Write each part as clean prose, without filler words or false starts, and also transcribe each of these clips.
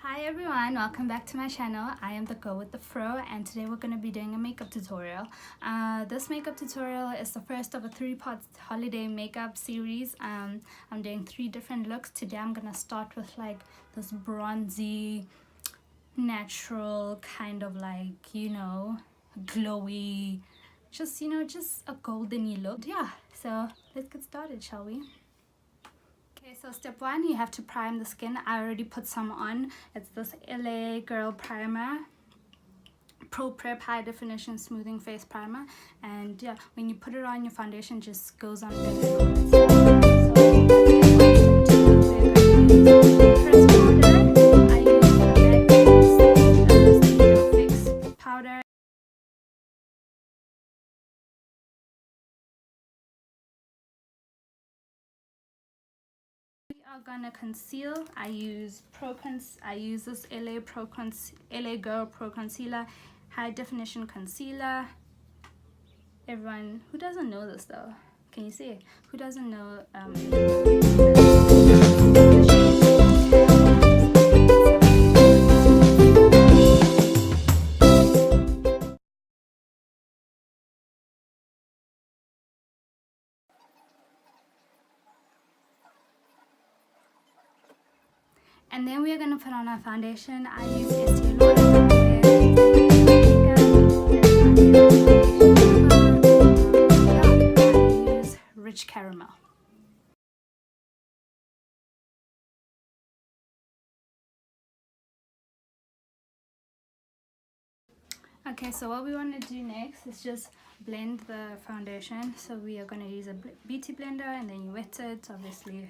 Hi everyone, welcome back to my channel. I am the Girl with the Fro, and today we're going to be doing a makeup tutorial. This makeup tutorial is the first of a 3-part holiday makeup series. I'm doing 3 different looks. Today I'm going to start with like this bronzy, natural kind of like, glowy, just a goldeny look. Yeah, so let's get started, shall we? Okay, so step 1, you have to prime the skin. I already put some on. It's this LA Girl Primer, Pro Prep High Definition Smoothing Face Primer. And yeah, when you put it on, your foundation just goes on powder. We are gonna conceal. I use this LA Girl Pro Concealer, high definition concealer. Everyone who doesn't know this though, can you see? Who doesn't know? And then we are going to put on our foundation. I use Estee Lauder. I use Rich Caramel. Okay, so what we want to do next is just blend the foundation. So we are going to use a beauty blender, and then you wet it, obviously.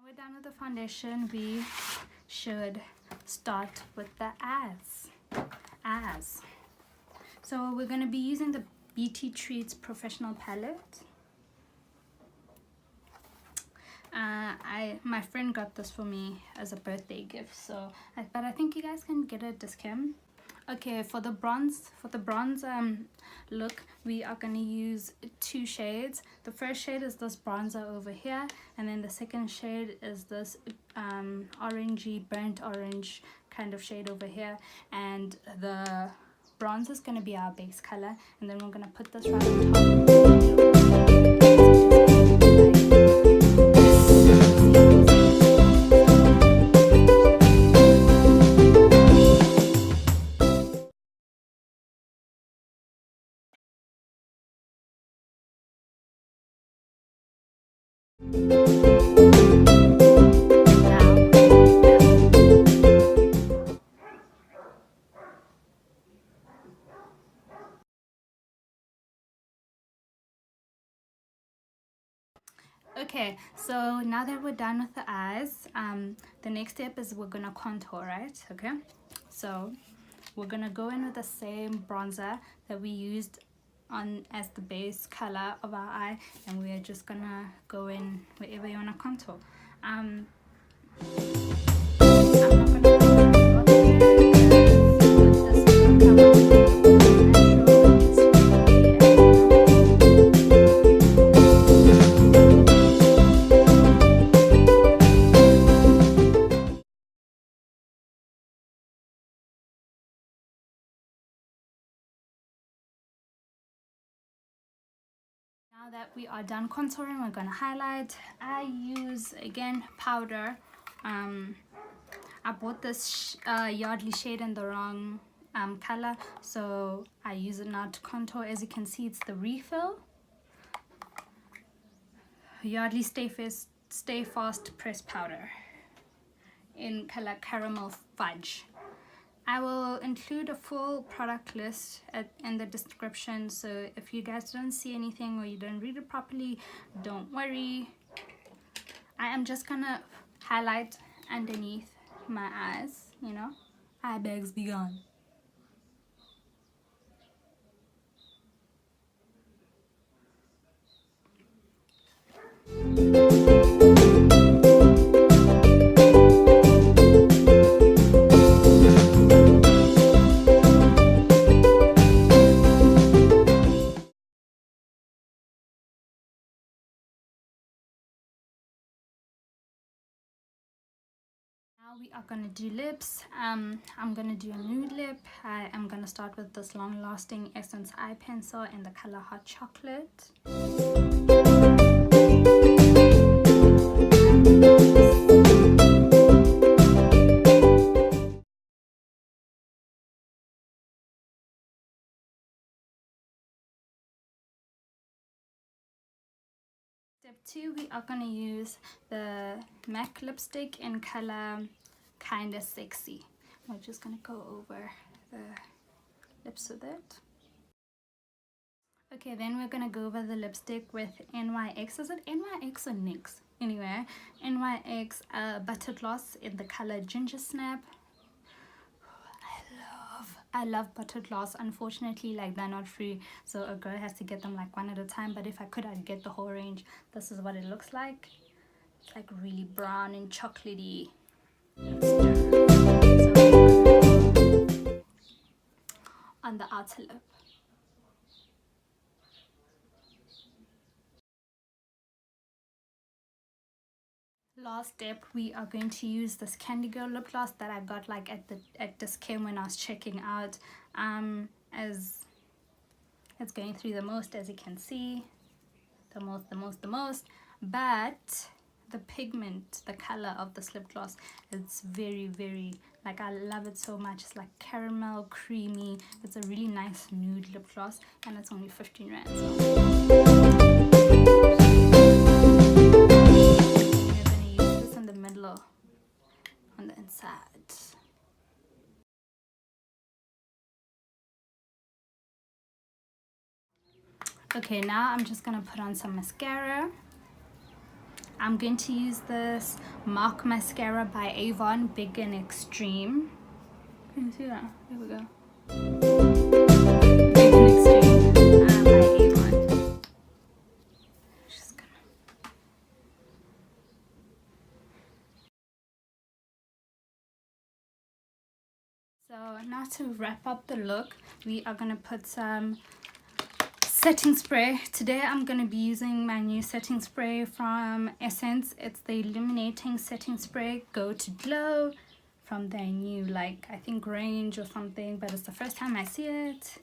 We're done with the foundation. We should start with the eyes. So we're going to be using the BT Treats Professional Palette. My friend got this for me as a birthday gift, so but I think you guys can get a discount. Okay, for the bronze look, we are going to use 2 shades. The first shade is this bronzer over here, and then the second shade is this orangey, burnt orange kind of shade over here. And the bronze is going to be our base color, and then we're going to put this right on top. Okay, so now that we're done with the eyes, the next step is we're gonna contour, right? Okay, so we're gonna go in with the same bronzer that we used on as the base color of our eye, and we're just gonna go in wherever you wanna contour. I'm not gonna Now that we are done contouring, we're gonna highlight. I use again powder. I bought this Yardley shade in the wrong color, so I use it now to contour. As you can see, it's the refill Yardley StayFast pressed powder in color Caramel Fudge. I will include a full product list in the description, so if you guys don't see anything or you don't read it properly, don't worry. I am just gonna highlight underneath my eyes, eye bags be gone. Now we are gonna do lips. I'm gonna do a nude lip. I am gonna start with this long-lasting Essence eye pencil in the color Hot Chocolate. Step 2, we are going to use the MAC lipstick in color Kinda Sexy. We're just going to go over the lips with it. Okay, then we're going to go over the lipstick with NYX. Is it NYX or NYX? Anyway, NYX Butter Gloss in the color Gingersnap. I love butter gloss. Unfortunately, like, they're not free, so a girl has to get them like one at a time, but if I could, I'd get the whole range. This is what it looks like. It's like really brown and chocolatey. On the outer lip. Last step, we are going to use this Candy Girl lip gloss that I got like at Discount when I was checking out. As it's going through the most, as you can see, the most, but the pigment, the color of this lip gloss, it's very, like, I love it so much. It's like caramel, creamy. It's a really nice nude lip gloss, and it's only 15 rand. On the inside. Okay, now I'm just gonna put on some mascara. I'm going to use this MAC mascara by Avon, Big and Extreme. Can you see that? There we go. Big and Extreme by Avon. Just gonna. So now to wrap up the look, we are gonna put some setting spray. Today I'm going to be using my new setting spray from Essence. It's the Illuminating setting spray Go to Glow from their new, like, I think range or something, but it's the first time I see it.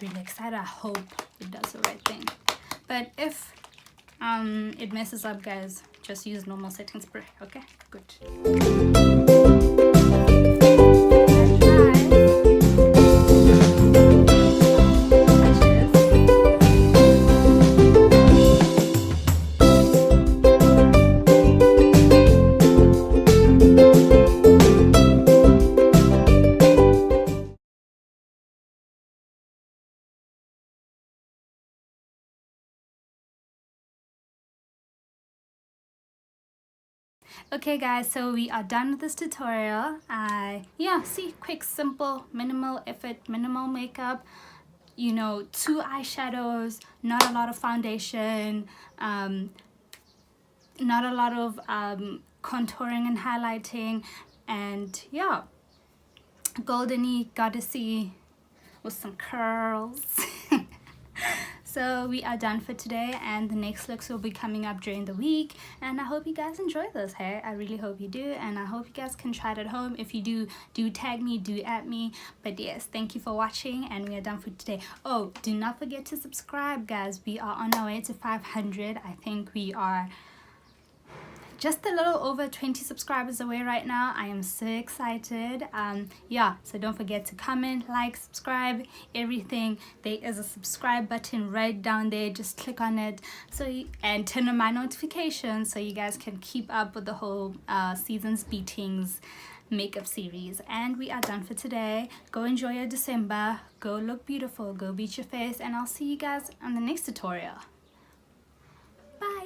Really excited. I hope it does the right thing, but if it messes up, guys, just use normal setting spray. Okay, good. Okay guys, so we are done with this tutorial. Yeah, see, quick, simple, minimal effort, minimal makeup, you know, 2 eyeshadows, not a lot of foundation, not a lot of contouring and highlighting, and yeah, goldeny, goddessy with some curls. So we are done for today, and the next looks will be coming up during the week, and I hope you guys enjoy this. Hey, I really hope you do, and I hope you guys can try it at home. If you do tag me, do at me. But yes, thank you for watching, and we are done for today. Oh, do not forget to subscribe, guys. We are on our way to 500. I think we are just a little over 20 subscribers away right now. I am so excited. Yeah, so don't forget to comment, like, subscribe, everything. There is a subscribe button right down there. Just click on it, and turn on my notifications so you guys can keep up with the whole Seasons Beatings makeup series. And we are done for today. Go enjoy your December. Go look beautiful. Go beat your face, and I'll see you guys on the next tutorial. Bye.